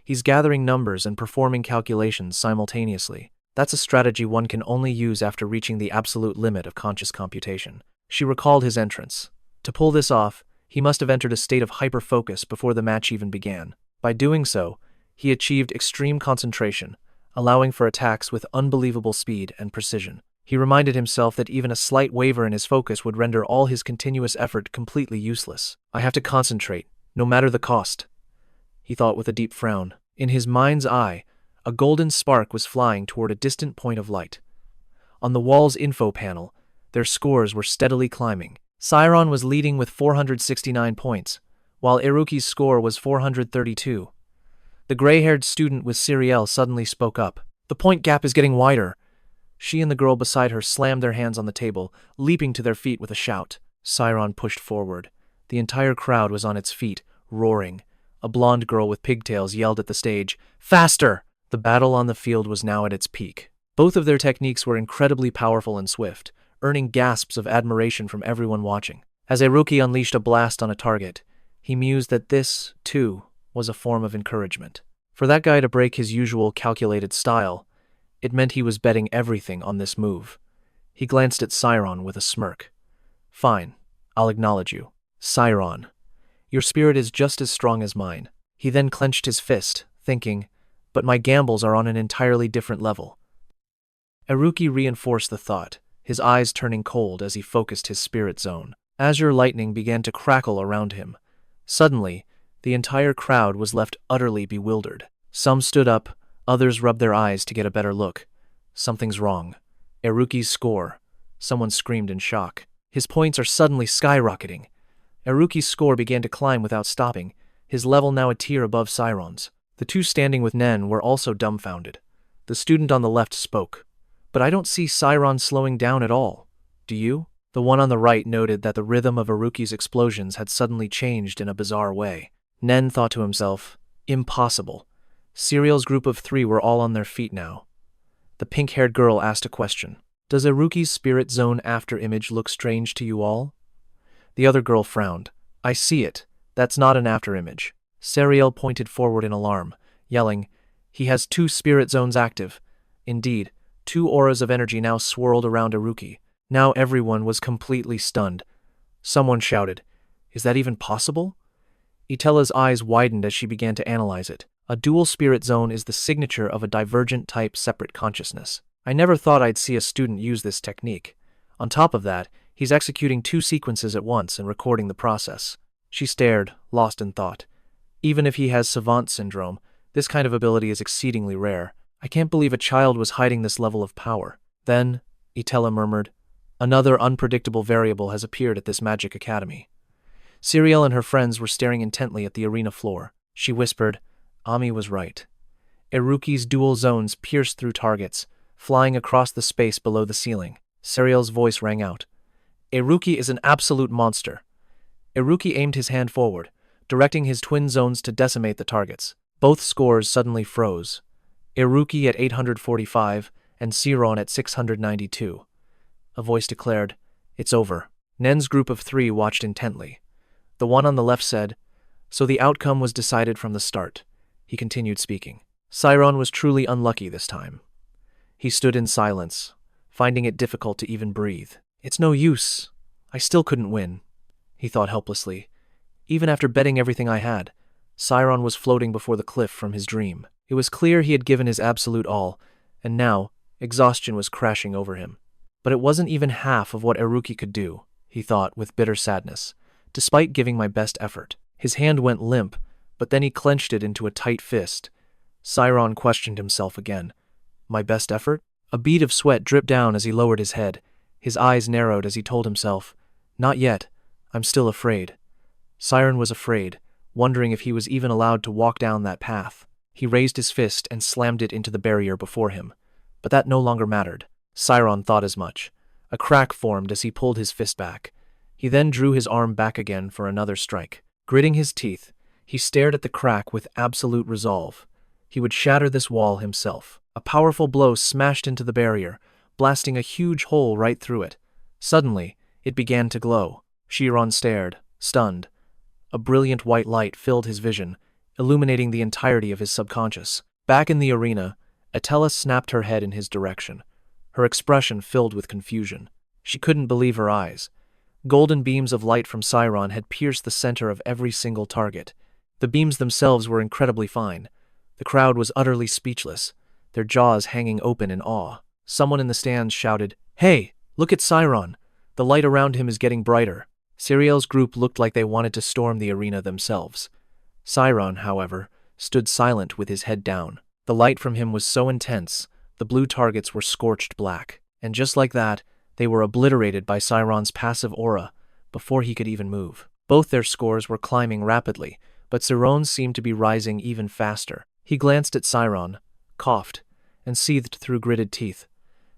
He's gathering numbers and performing calculations simultaneously. That's a strategy one can only use after reaching the absolute limit of conscious computation. She recalled his entrance. To pull this off, he must have entered a state of hyper-focus before the match even began. By doing so, he achieved extreme concentration, allowing for attacks with unbelievable speed and precision. He reminded himself that even a slight waver in his focus would render all his continuous effort completely useless. I have to concentrate, no matter the cost, he thought with a deep frown. In his mind's eye, a golden spark was flying toward a distant point of light. On the wall's info panel, their scores were steadily climbing. Siron was leading with 469 points, while Iruki's score was 432. The gray-haired student with Siriel suddenly spoke up. The point gap is getting wider. She and the girl beside her slammed their hands on the table, leaping to their feet with a shout. Siron pushed forward. The entire crowd was on its feet, roaring. A blonde girl with pigtails yelled at the stage, "Faster!" The battle on the field was now at its peak. Both of their techniques were incredibly powerful and swift, earning gasps of admiration from everyone watching. As Iruki unleashed a blast on a target, he mused that this, too, was a form of encouragement. For that guy to break his usual calculated style, it meant he was betting everything on this move. He glanced at Siron with a smirk. Fine, I'll acknowledge you. Siron, your spirit is just as strong as mine. He then clenched his fist, thinking, but my gambles are on an entirely different level. Iruki reinforced the thought, his eyes turning cold as he focused his spirit zone. Azure lightning began to crackle around him. Suddenly, the entire crowd was left utterly bewildered. Some stood up, others rubbed their eyes to get a better look. Something's wrong. Iruki's score. Someone screamed in shock. His points are suddenly skyrocketing. Iruki's score began to climb without stopping, his level now a tier above Siron's. The two standing with Nen were also dumbfounded. The student on the left spoke. But I don't see Siron slowing down at all. Do you? The one on the right noted that the rhythm of Iruki's explosions had suddenly changed in a bizarre way. Nen thought to himself, impossible. Siriel's group of 3 were all on their feet now. The pink-haired girl asked a question. Does Iruki's spirit zone after image look strange to you all? The other girl frowned. I see it. That's not an after image. Siriel pointed forward in alarm, yelling, he has 2 spirit zones active. Indeed, 2 auras of energy now swirled around Iruki. Now everyone was completely stunned. Someone shouted, is that even possible? Itella's eyes widened as she began to analyze it. A dual spirit zone is the signature of a divergent type separate consciousness. I never thought I'd see a student use this technique. On top of that, he's executing 2 sequences at once and recording the process. She stared, lost in thought. Even if he has savant syndrome, this kind of ability is exceedingly rare. I can't believe a child was hiding this level of power. Then, Itella murmured, another unpredictable variable has appeared at this magic academy. Siriel and her friends were staring intently at the arena floor. She whispered, Ami was right. Iruki's dual zones pierced through targets, flying across the space below the ceiling. Serial's voice rang out. Iruki is an absolute monster. Iruki aimed his hand forward, directing his twin zones to decimate the targets. Both scores suddenly froze. Iruki at 845 and Siron at 692. A voice declared, "It's over." Nen's group of 3 watched intently. The one on the left said, "So the outcome was decided from the start." He continued speaking. Siron was truly unlucky this time. He stood in silence, finding it difficult to even breathe. "It's no use. I still couldn't win," he thought helplessly. Even after betting everything I had, Siron was floating before the cliff from his dream. It was clear he had given his absolute all, and now exhaustion was crashing over him. But it wasn't even half of what Iruki could do, he thought with bitter sadness, despite giving my best effort. His hand went limp, but then he clenched it into a tight fist. Siron questioned himself again. My best effort? A bead of sweat dripped down as he lowered his head. His eyes narrowed as he told himself, "Not yet. I'm still afraid." Siron was afraid, wondering if he was even allowed to walk down that path. He raised his fist and slammed it into the barrier before him. But that no longer mattered. Siron thought as much. A crack formed as he pulled his fist back. He then drew his arm back again for another strike. Gritting his teeth, he stared at the crack with absolute resolve. He would shatter this wall himself. A powerful blow smashed into the barrier, blasting a huge hole right through it. Suddenly, it began to glow. Siron stared, stunned. A brilliant white light filled his vision, illuminating the entirety of his subconscious. Back in the arena, Atella snapped her head in his direction, her expression filled with confusion. She couldn't believe her eyes. Golden beams of light from Siron had pierced the center of every single target. The beams themselves were incredibly fine. The crowd was utterly speechless, their jaws hanging open in awe. Someone in the stands shouted, "Hey, look at Siron! The light around him is getting brighter." Serial's group looked like they wanted to storm the arena themselves. Siron, however, stood silent with his head down. The light from him was so intense, the blue targets were scorched black. And just like that, they were obliterated by Siron's passive aura before he could even move. Both their scores were climbing rapidly, but Siron's seemed to be rising even faster. He glanced at Siron, coughed, and seethed through gritted teeth.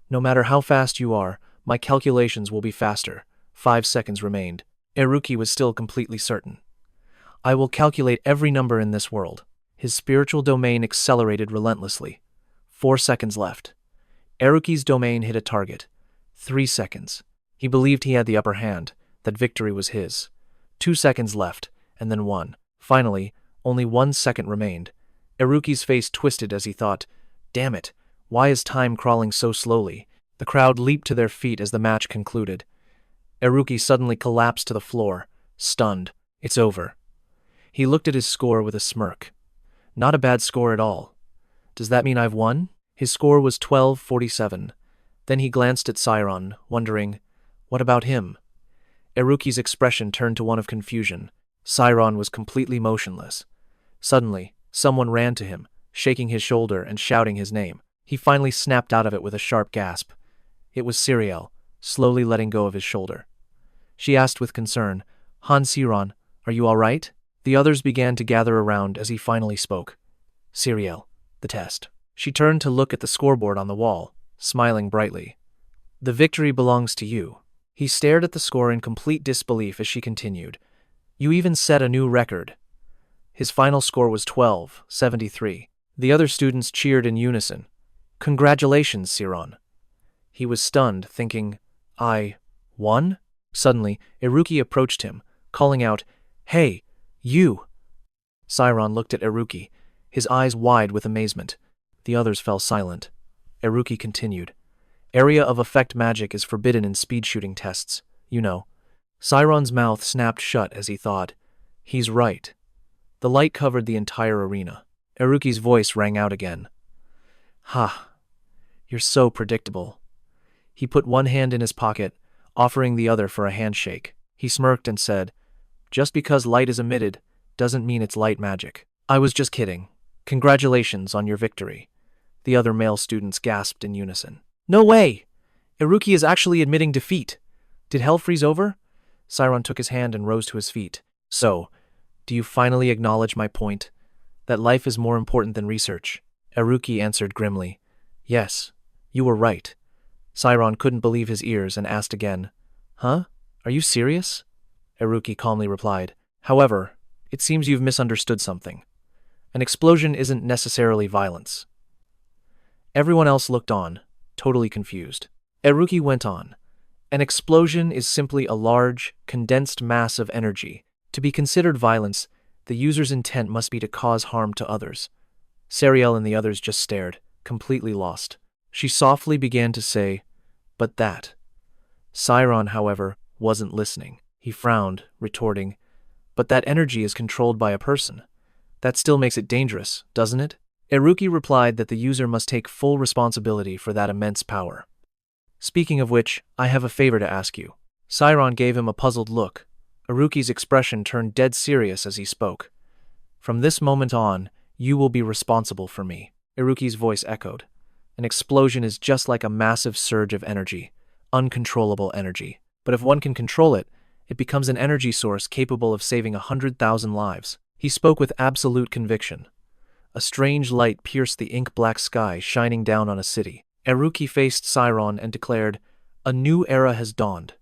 "No matter how fast you are, my calculations will be faster." 5 seconds remained. Iruki was still completely certain. "I will calculate every number in this world." His spiritual domain accelerated relentlessly. 4 seconds left. Iruki's domain hit a target. 3 seconds. He believed he had the upper hand, that victory was his. 2 seconds left, and then 1. Finally, only 1 second remained. Iruki's face twisted as he thought, "Damn it, why is time crawling so slowly?" The crowd leaped to their feet as the match concluded. Iruki suddenly collapsed to the floor, stunned. "It's over." He looked at his score with a smirk. "Not a bad score at all. Does that mean I've won?" His score was 1247. Then he glanced at Siron, wondering, what about him? Iruki's expression turned to one of confusion. Siron was completely motionless. Suddenly, someone ran to him, shaking his shoulder and shouting his name. He finally snapped out of it with a sharp gasp. It was Serial, slowly letting go of his shoulder. She asked with concern, "Han Siron, are you all right?" The others began to gather around as he finally spoke. "Serial, the test." She turned to look at the scoreboard on the wall, smiling brightly. "The victory belongs to you." He stared at the score in complete disbelief as she continued. "You even set a new record." His final score was 1273. The other students cheered in unison. "Congratulations, Siron." He was stunned, thinking, "I won?" Suddenly, Iruki approached him, calling out, "Hey, you!" Siron looked at Iruki, his eyes wide with amazement. The others fell silent. Iruki continued, "Area of effect magic is forbidden in speed shooting tests, you know." Siron's mouth snapped shut as he thought, "He's right." The light covered the entire arena. Iruki's voice rang out again. "Ha, you're so predictable." He put one hand in his pocket, offering the other for a handshake. He smirked and said, "Just because light is emitted doesn't mean it's light magic." "I was just kidding. Congratulations on your victory." The other male students gasped in unison. "No way! Iruki is actually admitting defeat. Did hell freeze over?" Siron took his hand and rose to his feet. "So, do you finally acknowledge my point? That life is more important than research?" Iruki answered grimly, "Yes, You were right. Siron couldn't believe his ears and asked again, Huh? Are you serious? Iruki calmly replied, However, it seems you've misunderstood something. An explosion isn't necessarily violence. Everyone else looked on, totally confused. Iruki went on, An explosion is simply a large, condensed mass of energy. To be considered violence, the user's intent must be to cause harm to others. Sariel and the others just stared, completely lost. She softly began to say, But that. Siron, however, wasn't listening. He frowned, retorting, But that energy is controlled by a person. That still makes it dangerous, doesn't it? Iruki replied that the user must take full responsibility for that immense power. Speaking of which, I have a favor to ask you. Siron gave him a puzzled look. Iruki's expression turned dead serious as he spoke. From this moment on, you will be responsible for me. Iruki's voice echoed. An explosion is just like a massive surge of energy, uncontrollable energy. But if one can control it, it becomes an energy source capable of saving 100,000 lives. He spoke with absolute conviction. A strange light pierced the ink-black sky shining down on a city. Iruki faced Siron and declared, A new era has dawned.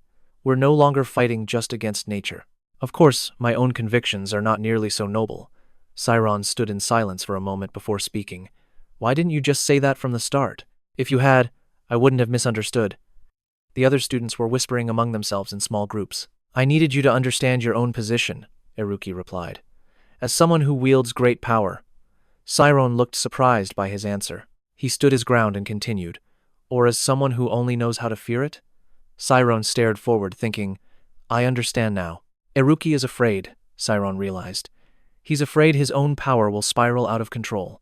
We're no longer fighting just against nature. Of course, my own convictions are not nearly so noble. Siron stood in silence for a moment before speaking. Why didn't you just say that from the start? If you had, I wouldn't have misunderstood. The other students were whispering among themselves in small groups. I needed you to understand your own position, Iruki replied. As someone who wields great power. Siron looked surprised by his answer. He stood his ground and continued, Or as someone who only knows how to fear it? Siron stared forward, thinking, I understand now. Iruki is afraid, Siron realized. He's afraid his own power will spiral out of control.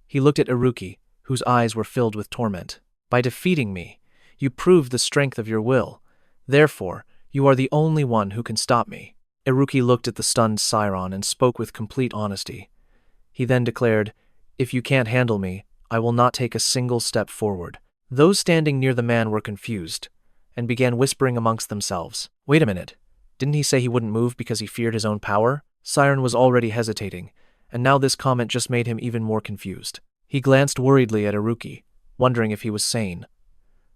He looked at Iruki, whose eyes were filled with torment. By defeating me, you proved the strength of your will. Therefore, you are the only one who can stop me. Iruki looked at the stunned Siron and spoke with complete honesty. He then declared, If you can't handle me, I will not take a single step forward. Those standing near the man were confused, and began whispering amongst themselves. Wait a minute. Didn't he say he wouldn't move because he feared his own power? Siron was already hesitating, and now this comment just made him even more confused. He glanced worriedly at Iruki, wondering if he was sane.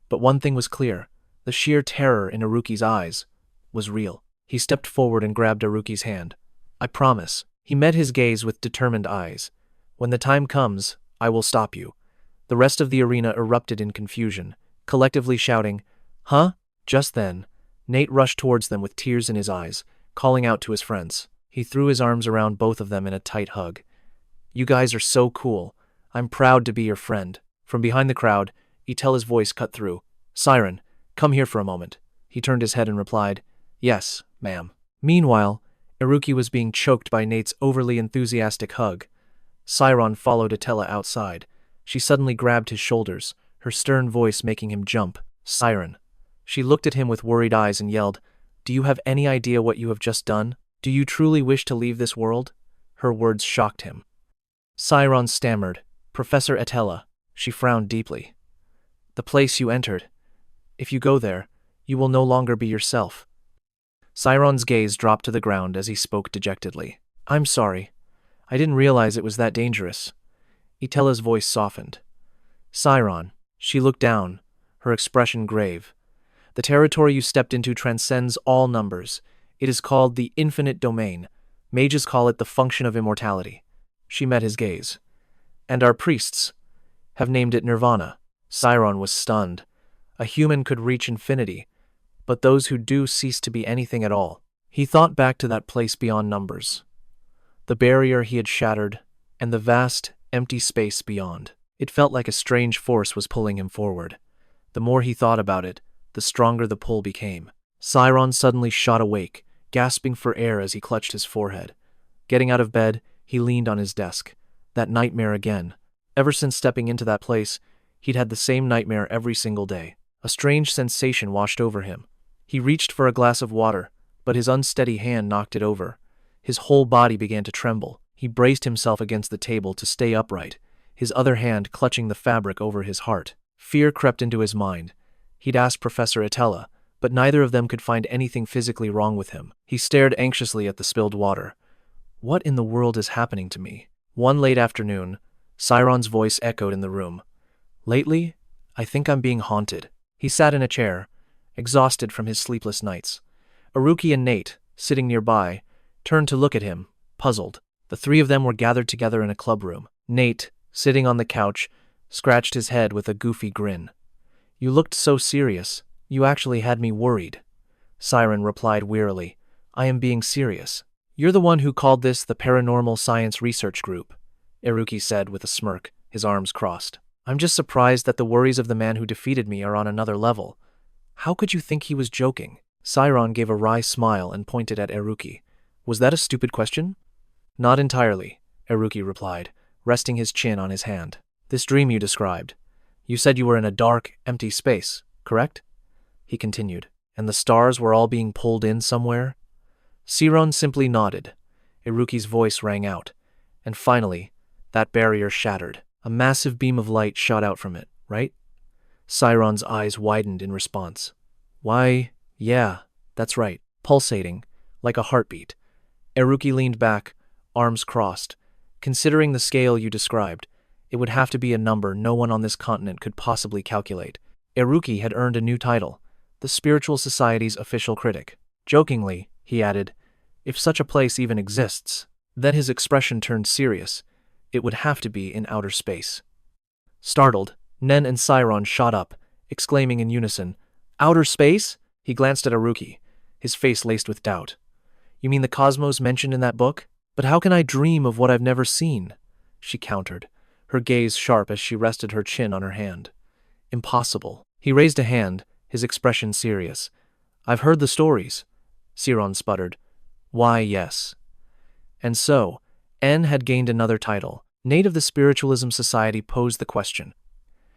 But one thing was clear. The sheer terror in Iruki's eyes was real. He stepped forward and grabbed Iruki's hand. I promise. He met his gaze with determined eyes. When the time comes, I will stop you. The rest of the arena erupted in confusion, collectively shouting, Huh? Just then, Nate rushed towards them with tears in his eyes, calling out to his friends. He threw his arms around both of them in a tight hug. You guys are so cool. I'm proud to be your friend. From behind the crowd, Itella's voice cut through. Siron, come here for a moment. He turned his head and replied, Yes, ma'am. Meanwhile, Iruki was being choked by Nate's overly enthusiastic hug. Siron followed Itella outside. She suddenly grabbed his shoulders, her stern voice making him jump. Siron. She looked at him with worried eyes and yelled, Do you have any idea what you have just done? Do you truly wish to leave this world? Her words shocked him. Siron stammered, Professor Itella. She frowned deeply. The place you entered. If you go there, you will no longer be yourself. Siron's gaze dropped to the ground as he spoke dejectedly. I'm sorry. I didn't realize it was that dangerous. Itella's voice softened. Siron. She looked down, her expression grave. The territory you stepped into transcends all numbers. It is called the infinite domain. Mages call it the function of immortality. She met his gaze. And our priests have named it nirvana. Siron was stunned. A human could reach infinity, but those who do cease to be anything at all. He thought back to that place beyond numbers. The barrier he had shattered, and the vast, empty space beyond. It felt like a strange force was pulling him forward. The more he thought about it, the stronger the pull became. Siron suddenly shot awake, gasping for air as he clutched his forehead. Getting out of bed, he leaned on his desk. That nightmare again. Ever since stepping into that place, he'd had the same nightmare every single day. A strange sensation washed over him. He reached for a glass of water, but his unsteady hand knocked it over. His whole body began to tremble. He braced himself against the table to stay upright, his other hand clutching the fabric over his heart. Fear crept into his mind. He'd asked Professor Itella, but neither of them could find anything physically wrong with him. He stared anxiously at the spilled water. What in the world is happening to me? One late afternoon, Siron's voice echoed in the room. Lately, I think I'm being haunted. He sat in a chair, exhausted from his sleepless nights. Aruki and Nate, sitting nearby, turned to look at him, puzzled. The three of them were gathered together in a clubroom. Nate, sitting on the couch, scratched his head with a goofy grin. You looked so serious. You actually had me worried. Siron replied wearily. I am being serious. You're the one who called this the Paranormal Science Research Group, Aruki said with a smirk, his arms crossed. I'm just surprised that the worries of the man who defeated me are on another level. How could you think he was joking? Siron gave a wry smile and pointed at Aruki. Was that a stupid question? Not entirely, Aruki replied, resting his chin on his hand. This dream you described. You said you were in a dark, empty space, correct? He continued. And the stars were all being pulled in somewhere? Siron simply nodded. Aruki's voice rang out. And finally, that barrier shattered. A massive beam of light shot out from it, right? Siron's eyes widened in response. Why, yeah, that's right. Pulsating, like a heartbeat. Aruki leaned back, arms crossed. Considering the scale you described, it would have to be a number no one on this continent could possibly calculate. Aruki had earned a new title, the Spiritual Society's official critic. Jokingly, he added, if such a place even exists. Then his expression turned serious. It would have to be in outer space. Startled, Nen and Siron shot up, exclaiming in unison, Outer space? He glanced at Aruki, his face laced with doubt. You mean the cosmos mentioned in that book? But how can I dream of what I've never seen? She countered, her gaze sharp as she rested her chin on her hand. Impossible. He raised a hand, his expression serious. I've heard the stories, Siron sputtered. Why, yes. And so, N had gained another title. Nate of the Spiritualism Society posed the question.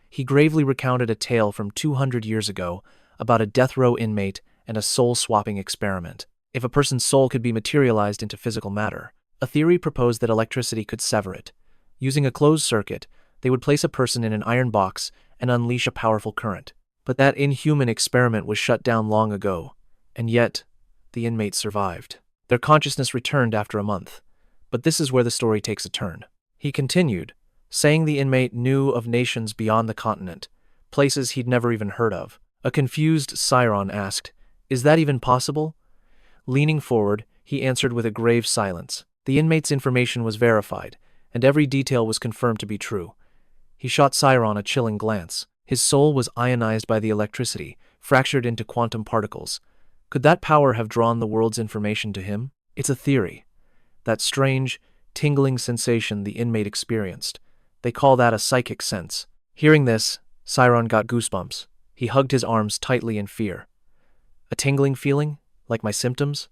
He gravely recounted a tale from 200 years ago about a death row inmate and a soul-swapping experiment. If a person's soul could be materialized into physical matter, a theory proposed that electricity could sever it. Using a closed circuit, they would place a person in an iron box and unleash a powerful current. But that inhuman experiment was shut down long ago, and yet, the inmates survived. Their consciousness returned after a month. But this is where the story takes a turn. He continued, saying the inmate knew of nations beyond the continent, places he'd never even heard of. A confused Siron asked, Is that even possible? Leaning forward, he answered with a grave silence. The inmate's information was verified, and every detail was confirmed to be true. He shot Siron a chilling glance. His soul was ionized by the electricity, fractured into quantum particles. Could that power have drawn the world's information to him? It's a theory. That strange, tingling sensation the inmate experienced. They call that a psychic sense. Hearing this, Siron got goosebumps. He hugged his arms tightly in fear. A tingling feeling? Like my symptoms?